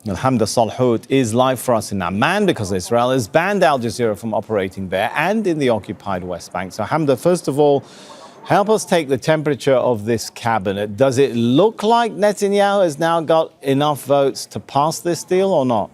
Hamdah Salhut is live for us in Amman because Israel has banned Al Jazeera from operating there and in the occupied West Bank. So Hamdah, first of all, help us take the temperature of this cabinet. Does it look like Netanyahu has now got enough votes to pass this deal or not?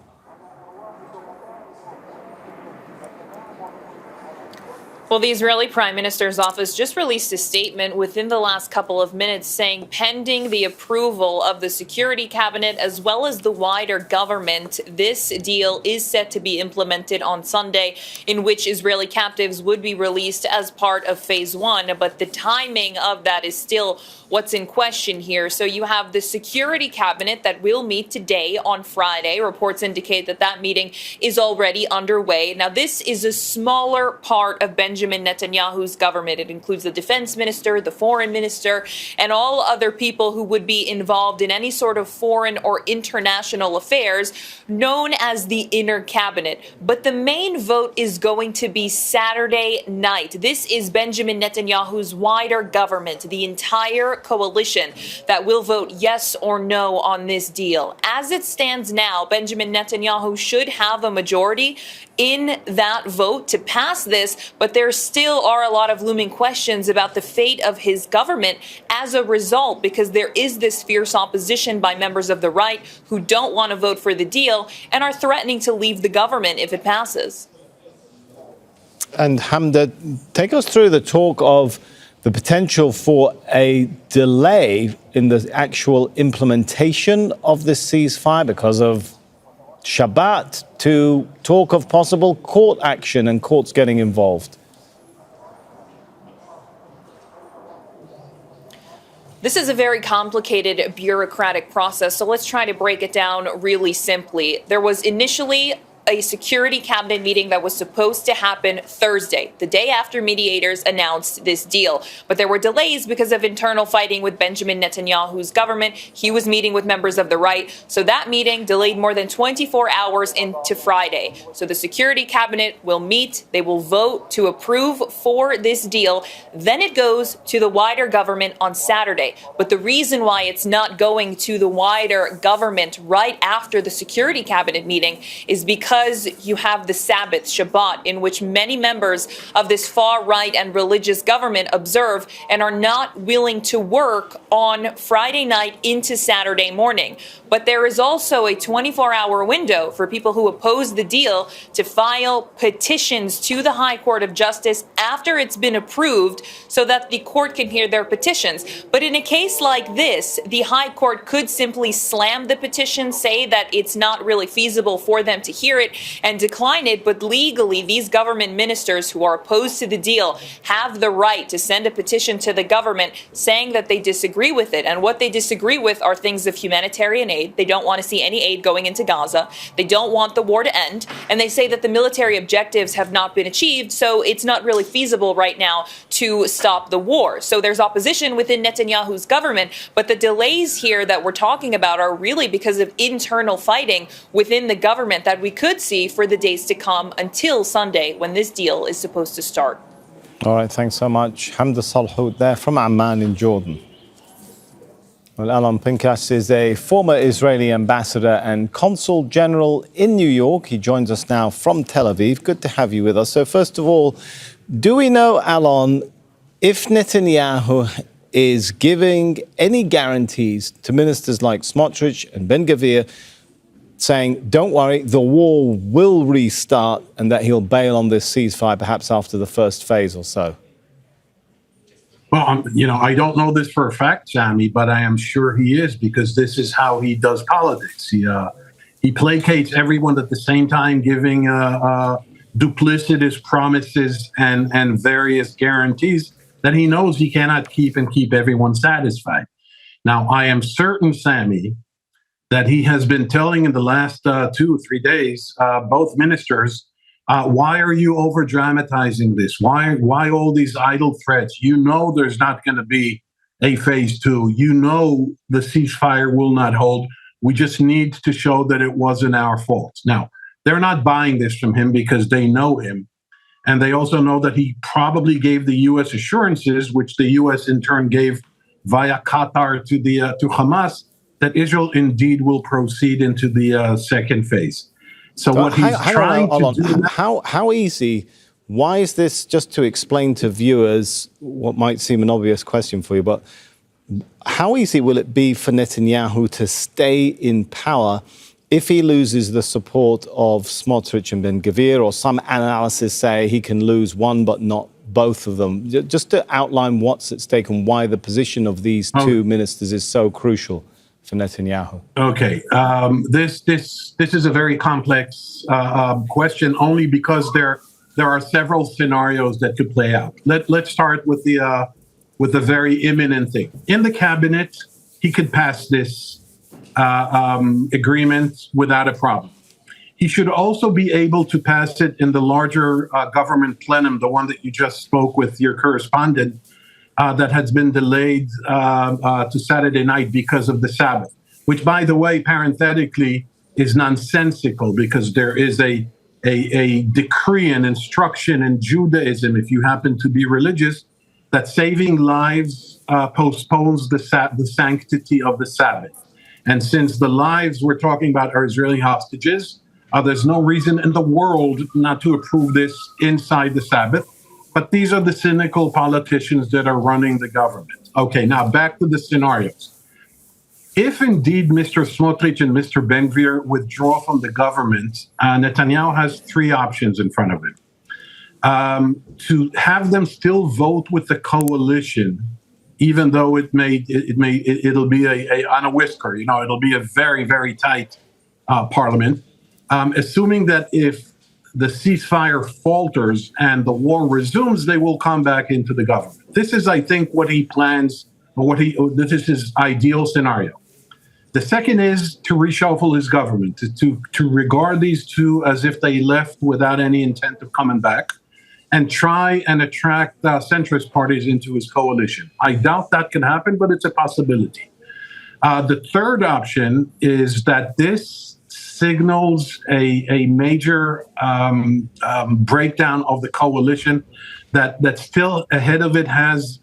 Well, the Israeli Prime Minister's office just released a statement within the last couple of minutes saying pending the approval of the security cabinet as well as the wider government, this deal is set to be implemented on Sunday, in which Israeli captives would be released as part of phase one. But the timing of that is still what's in question here. So you have the security cabinet that will meet today on Friday. Reports indicate that that meeting is already underway. Now, this is a smaller part of Benjamin Netanyahu's government. It includes the defense minister, the foreign minister, and all other people who would be involved in any sort of foreign or international affairs, known as the inner cabinet. But the main vote is going to be Saturday night. This is Benjamin Netanyahu's wider government, the entire coalition that will vote yes or no on this deal. As it stands now, Benjamin Netanyahu should have a majority in that vote to pass this, but there still are a lot of looming questions about the fate of his government as a result, because there is this fierce opposition by members of the right who don't want to vote for the deal and are threatening to leave the government if it passes. And Hamdah, take us through the talk of the potential for a delay in the actual implementation of this ceasefire because of Shabbat, to talk of possible court action and courts getting involved. This is a very complicated bureaucratic process, so let's try to break it down really simply. There was initially a security cabinet meeting that was supposed to happen Thursday, the day after mediators announced this deal. But there were delays because of internal fighting with Benjamin Netanyahu's government. He was meeting with members of the right. So that meeting delayed more than 24 hours into Friday. So the security cabinet will meet. They will vote to approve for this deal. Then it goes to the wider government on Saturday. But the reason why it's not going to the wider government right after the security cabinet meeting is because you have the Sabbath, Shabbat, in which many members of this far-right and religious government observe and are not willing to work on Friday night into Saturday morning. But there is also a 24-hour window for people who oppose the deal to file petitions to the High Court of Justice after it's been approved so that the court can hear their petitions. But in a case like this, the High Court could simply slam the petition, say that it's not really feasible for them to hear it, and decline it. But legally, these government ministers who are opposed to the deal have the right to send a petition to the government saying that they disagree with it. And what they disagree with are things of humanitarian aid. They don't want to see any aid going into Gaza. They don't want the war to end. And they say that the military objectives have not been achieved, so it's not really feasible right now to stop the war. So there's opposition within Netanyahu's government, but the delays here that we're talking about are really because of internal fighting within the government that we could see for the days to come until Sunday, when this deal is supposed to start. All right, thanks so much. Hamdah Salhut there from Amman in Jordan. Well, Alon Pinkas is a former Israeli ambassador and consul general in New York. He joins us now from Tel Aviv. Good to have you with us. So first of all, do we know, Alon, if Netanyahu is giving any guarantees to ministers like Smotrich and Ben-Gvir, saying, don't worry, the war will restart and that he'll bail on this ceasefire perhaps after the first phase or so? Well, I don't know this for a fact, Sammy, but I am sure he is, because this is how he does politics. He placates everyone at the same time, giving duplicitous promises and various guarantees that he knows he cannot keep and keep everyone satisfied. Now, I am certain, Sammy, that he has been telling in the last 2 or 3 days, both ministers, why are you over dramatizing this? Why all these idle threats? You know there's not going to be a phase two. You know the ceasefire will not hold. We just need to show that it wasn't our fault. Now, they're not buying this from him because they know him. And they also know that he probably gave the U.S. assurances, which the U.S. in turn gave via Qatar to Hamas, that Israel indeed will proceed into the second phase. So what he's trying to do now, how easy? Why is this? Just to explain to viewers what might seem an obvious question for you, but how easy will it be for Netanyahu to stay in power if he loses the support of Smotrich and Ben-Gvir, or some analysis say he can lose one but not both of them? Just to outline what's at stake and why the position of these two ministers is so crucial for Netanyahu. Okay, this is a very complex question, only because there are several scenarios that could play out. Let's start with the very imminent thing. In the cabinet, he could pass this agreement without a problem. He should also be able to pass it in the larger government plenum, the one that you just spoke with your correspondent, that has been delayed to Saturday night because of the Sabbath, which, by the way, parenthetically, is nonsensical, because there is a decree and instruction in Judaism, if you happen to be religious, that saving lives postpones the sanctity of the Sabbath. And since the lives we're talking about are Israeli hostages, there's no reason in the world not to approve this inside the Sabbath. But these are the cynical politicians that are running the government. Okay, now back to the scenarios. If indeed Mr. Smotrich and Mr. Ben-Gvir withdraw from the government, Netanyahu has three options in front of him. To have them still vote with the coalition, even though it'll be on a whisker, it'll be a very, very tight parliament, assuming that if the ceasefire falters and the war resumes, they will come back into the government. This is, I think, what he plans, or this is his ideal scenario. The second is to reshuffle his government, to regard these two as if they left without any intent of coming back, and try and attract centrist parties into his coalition. I doubt that can happen, but it's a possibility. The third option is that this signals a major breakdown of the coalition that still ahead of it has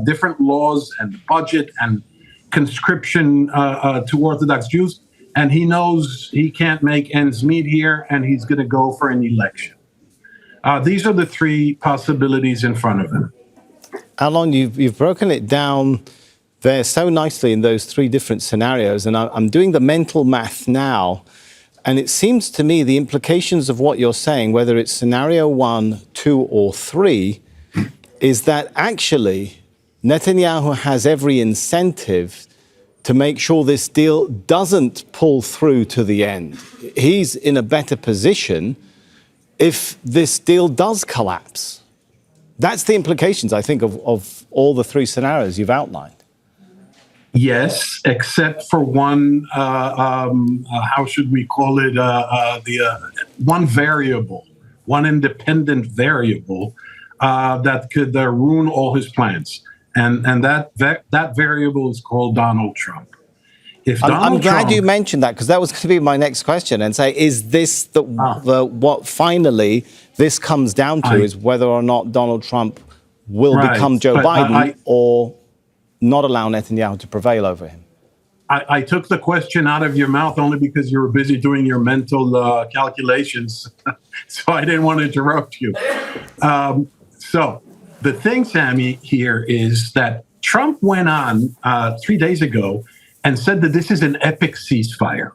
different laws and budget and conscription to Orthodox Jews, and he knows he can't make ends meet here, and he's going to go for an election. These are the three possibilities in front of him. Alon, you've broken it down there so nicely in those three different scenarios, and I'm doing the mental math now, and it seems to me the implications of what you're saying, whether it's scenario 1, 2, or 3, is that actually Netanyahu has every incentive to make sure this deal doesn't pull through to the end. He's in a better position if this deal does collapse. That's the implications, I think, of all the three scenarios you've outlined. Yes, except for one, how should we call it, one variable, one independent variable that could ruin all his plans. And that variable is called Donald Trump. I'm glad you mentioned that, because that was going to be my next question, and say, is this what finally this comes down to, is whether or not Donald Trump will become Joe Biden or not allow Netanyahu to prevail over him? I took the question out of your mouth only because you were busy doing your mental calculations, so I didn't want to interrupt you. So the thing, Sammy, here is that Trump went on 3 days ago and said that this is an epic ceasefire.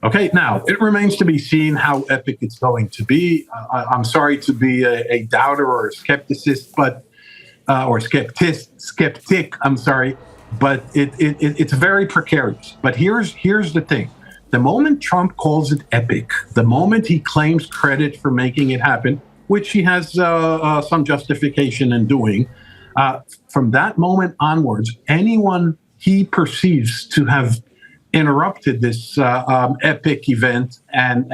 Okay, now, it remains to be seen how epic it's going to be. I'm sorry to be a doubter or a skepticist, but or skeptic, I'm sorry, but it's very precarious. But here's the thing. The moment Trump calls it epic, the moment he claims credit for making it happen, which he has some justification in doing, from that moment onwards, anyone he perceives to have interrupted this epic event and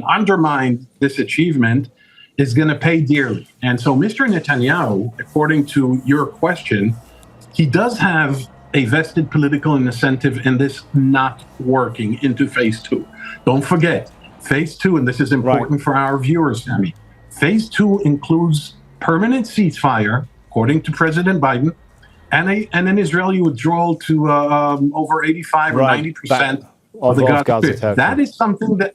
undermined this achievement is going to pay dearly. And so Mr. Netanyahu, according to your question, he does have a vested political incentive in this not working into phase 2. Don't forget, phase 2, and this is important for our viewers, Sammy, phase 2 includes permanent ceasefire, according to President Biden, and an Israeli withdrawal to over 85 or Right, 90% of the Gaza Gaza Strip. territory.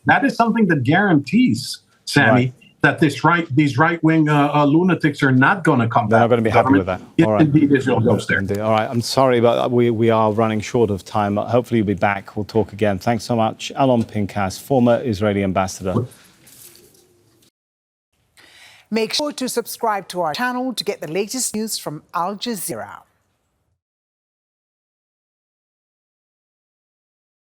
That is something that guarantees, Sammy, Right. that these right-wing lunatics are not going to come back. They're not going to be happy with that. If All right. indeed Israel goes there. Indeed. All right. I'm sorry, but we are running short of time. Hopefully, you'll be back. We'll talk again. Thanks so much. Alon Pinkas, former Israeli ambassador. Make sure to subscribe to our channel to get the latest news from Al Jazeera.